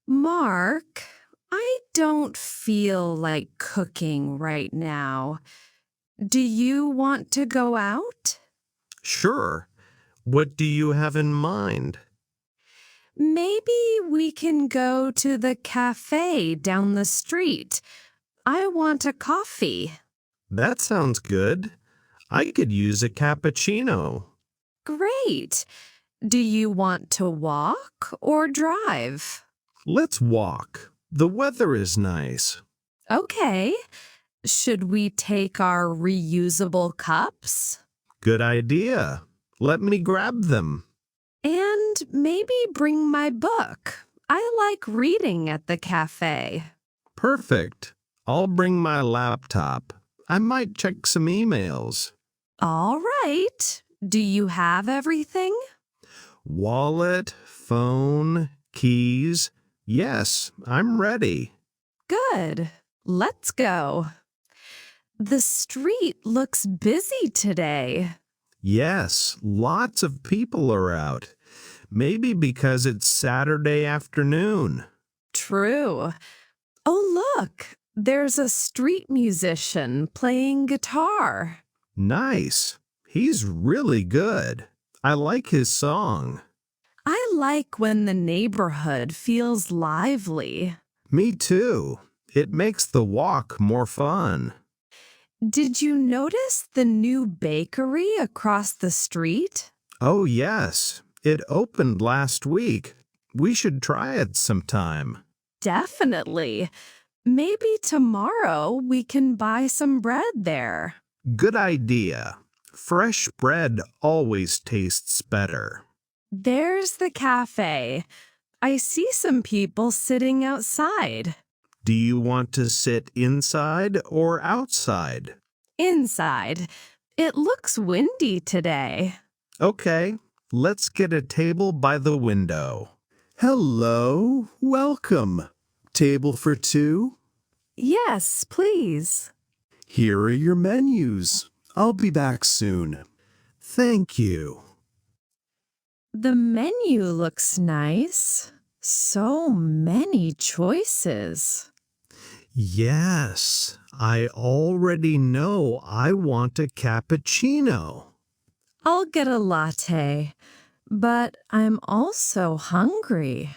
Mark, I don't feel like cooking right now. Do you want to go out? Sure. What do you have in mind? Maybe we can go to the cafe down the street. I want a coffee. That sounds good. I could use a cappuccino. Great. Do you want to walk or drive? Let's walk. The weather is nice. Okay. Should we take our reusable cups? Good idea. Let me grab them. And maybe bring my book. I like reading at the cafe. Perfect. I'll bring my laptop. I might check some emails. All right. Do you have everything? Wallet, phone, keys. Yes, I'm ready. Good. Let's go. The street looks busy today. Yes, lots of people are out. Maybe because it's Saturday afternoon. True. Oh, look. There's a street musician playing guitar. Nice. He's really good. I like his song. I like when the neighborhood feels lively. Me too. It makes the walk more fun. Did you notice the new bakery across the street? Oh, yes. It opened last week. We should try it sometime. Definitely. Maybe tomorrow we can buy some bread there. Good idea. Fresh bread always tastes better. There's the cafe. I see some people sitting outside. Do you want to sit inside or outside? Inside. It looks windy today. Okay, let's get a table by the window. Hello, welcome. Table for two? Yes, please. Here are your menus. I'll be back soon. Thank you. The menu looks nice. So many choices. Yes, I already know I want a cappuccino. I'll get a latte, but I'm also hungry.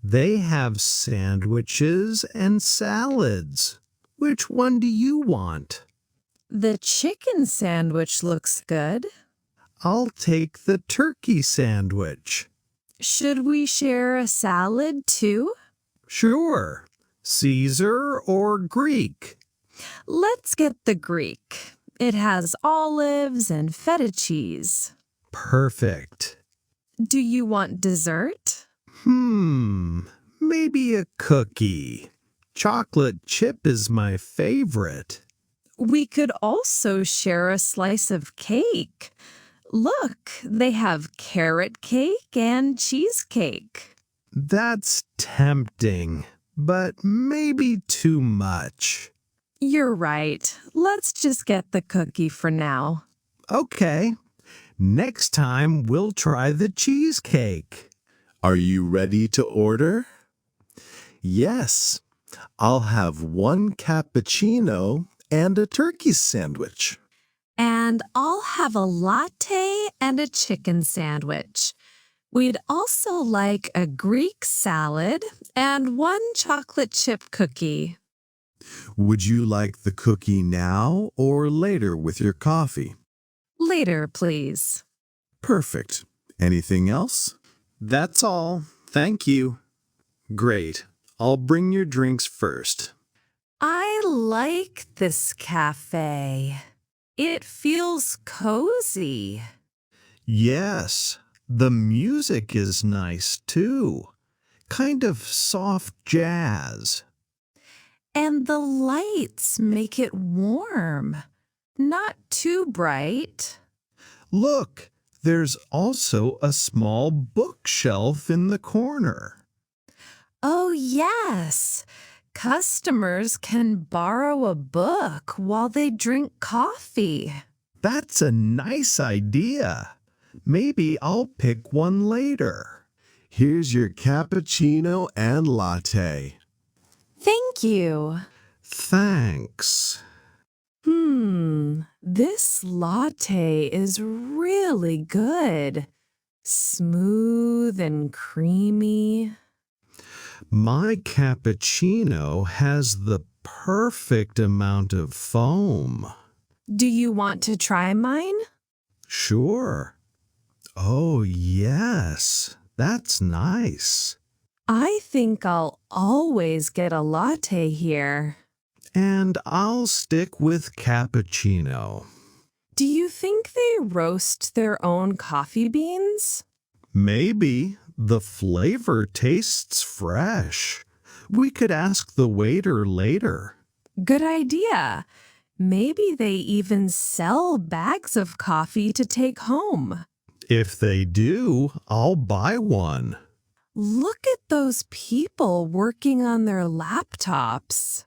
They have sandwiches and salads. Which one do you want? The chicken sandwich looks good. I'll take the turkey sandwich. Should we share a salad too? Sure. Caesar or Greek? Let's get the Greek. It has olives and feta cheese. Perfect. Do you want dessert? Maybe a cookie. Chocolate chip is my favorite. We could also share a slice of cake. Look, they have carrot cake and cheesecake. That's tempting, but maybe too much. You're right. Let's just get the cookie for now. Okay. Next time we'll try the cheesecake. Are you ready to order? Yes. I'll have one cappuccino and a turkey sandwich. And I'll have a latte and a chicken sandwich. We'd also like a Greek salad and one chocolate chip cookie. Would you like the cookie now or later with your coffee? Later, please. Perfect. Anything else? That's all. Thank you. Great. I'll bring your drinks first. I like this cafe. It feels cozy. Yes, the music is nice too. Kind of soft jazz. And the lights make it warm. Not too bright. Look, there's also a small bookshelf in the corner. Oh, yes. Customers can borrow a book while they drink coffee. That's a nice idea. Maybe I'll pick one later. Here's your cappuccino and latte. Thank you. Thanks. This latte is really good. Smooth and creamy. My cappuccino has the perfect amount of foam. Do you want to try mine? Sure. Oh, yes. That's nice. I think I'll always get a latte here. And I'll stick with cappuccino. Do you think they roast their own coffee beans? Maybe the flavor tastes fresh. We could ask the waiter later. Good idea. Maybe they even sell bags of coffee to take home. If they do, I'll buy one. Look at those people working on their laptops.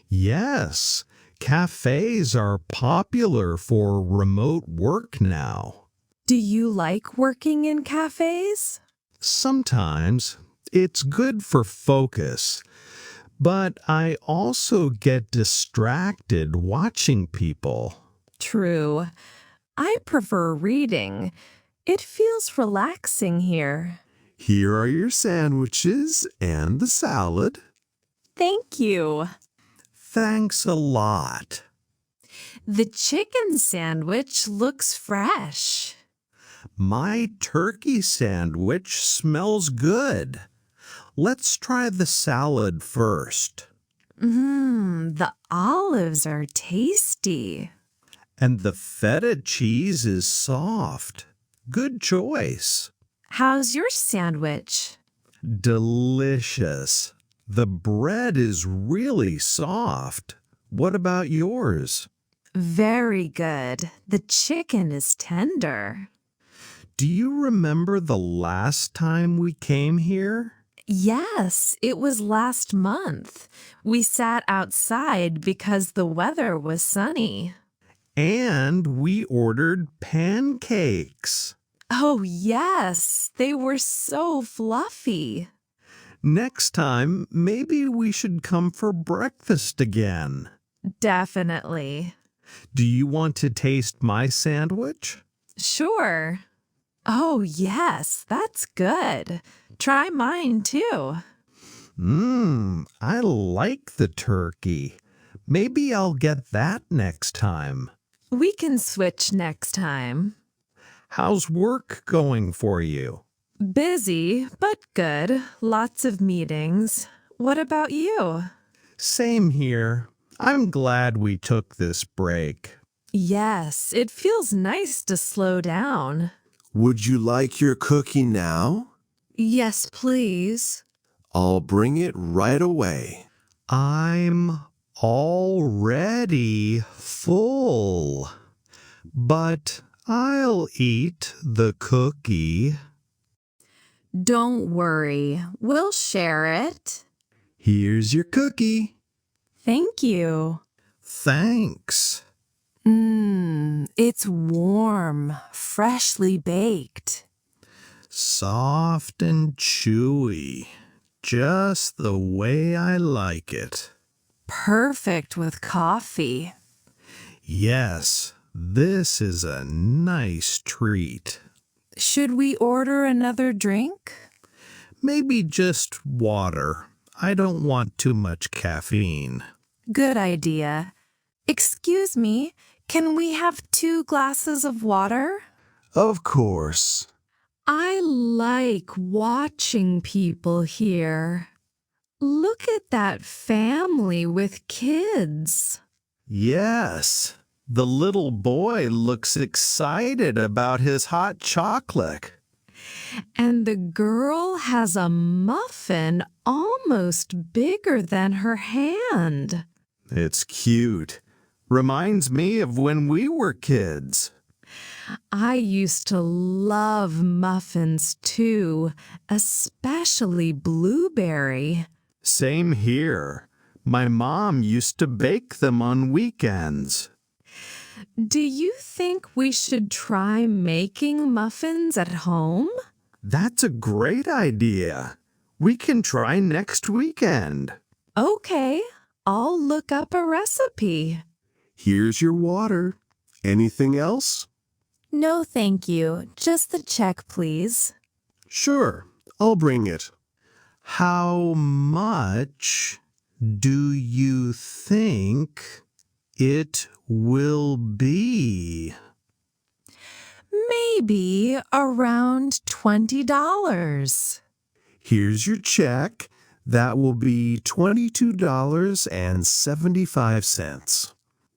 Yes, cafes are popular for remote work now. Do you like working in cafes? Sometimes it's good for focus, but I also get distracted watching people. True. I prefer reading. It feels relaxing here. Here are your sandwiches and the salad. Thank you. Thanks a lot. The chicken sandwich looks fresh. My turkey sandwich smells good. Let's try the salad first. The olives are tasty. And the feta cheese is soft. Good choice. How's your sandwich? Delicious. The bread is really soft. What about yours? Very good. The chicken is tender. Do you remember the last time we came here? Yes, it was last month. We sat outside because the weather was sunny. And we ordered pancakes. Oh, yes, they were so fluffy. Next time, maybe we should come for breakfast again. Definitely. Do you want to taste my sandwich? Sure. Oh, yes, that's good. Try mine too. I like the turkey. Maybe I'll get that next time. We can switch next time. How's work going for you? Busy, but good. Lots of meetings. What about you? Same here. I'm glad we took this break. Yes, it feels nice to slow down. Would you like your cookie now? Yes, please. I'll bring it right away. I'm already full, but I'll eat the cookie. Don't worry, we'll share it. Here's your cookie. Thank you. Thanks. It's warm, freshly baked. Soft and chewy, just the way I like it. Perfect with coffee. Yes, this is a nice treat. Should we order another drink? Maybe just water. I don't want too much caffeine. Good idea. Excuse me, can we have 2 glasses of water? Of course. I like watching people here. Look at that family with kids. Yes, the little boy looks excited about his hot chocolate. And the girl has a muffin almost bigger than her hand. It's cute. Reminds me of when we were kids. I used to love muffins too, especially blueberry. Same here. My mom used to bake them on weekends. Do you think we should try making muffins at home? That's a great idea. We can try next weekend. Okay, I'll look up a recipe. Here's your water. Anything else? No, thank you. Just the check, please. Sure, I'll bring it. How much do you think it will be? Maybe around $20. Here's your check. That will be $22.75.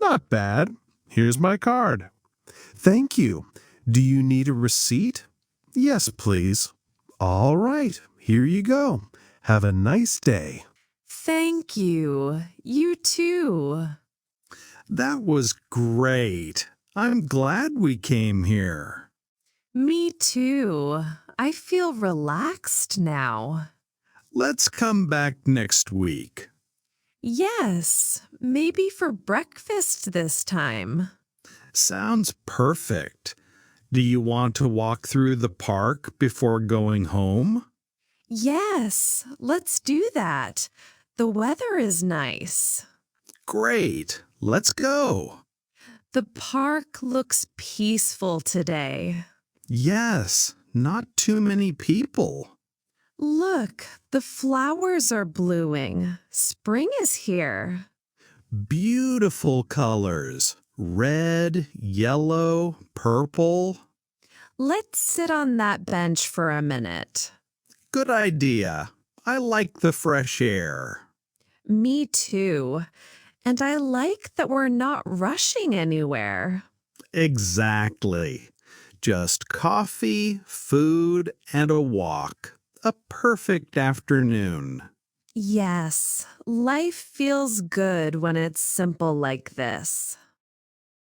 Not bad. Here's my card. Thank you. Do you need a receipt? Yes, please. All right, here you go. Have a nice day. Thank you. You too. That was great. I'm glad we came here. Me too. I feel relaxed now. Let's come back next week. Yes, maybe for breakfast this time. Sounds perfect. Do you want to walk through the park before going home? Yes, let's do that. The weather is nice. Great. Let's go. The park looks peaceful today. Yes, not too many people. Look, the flowers are blooming. Spring is here. Beautiful colors. Red, yellow, purple. Let's sit on that bench for a minute. Good idea. I like the fresh air. Me too. And I like that we're not rushing anywhere. Exactly. Just coffee, food, and a walk. A perfect afternoon. Yes, life feels good when it's simple like this.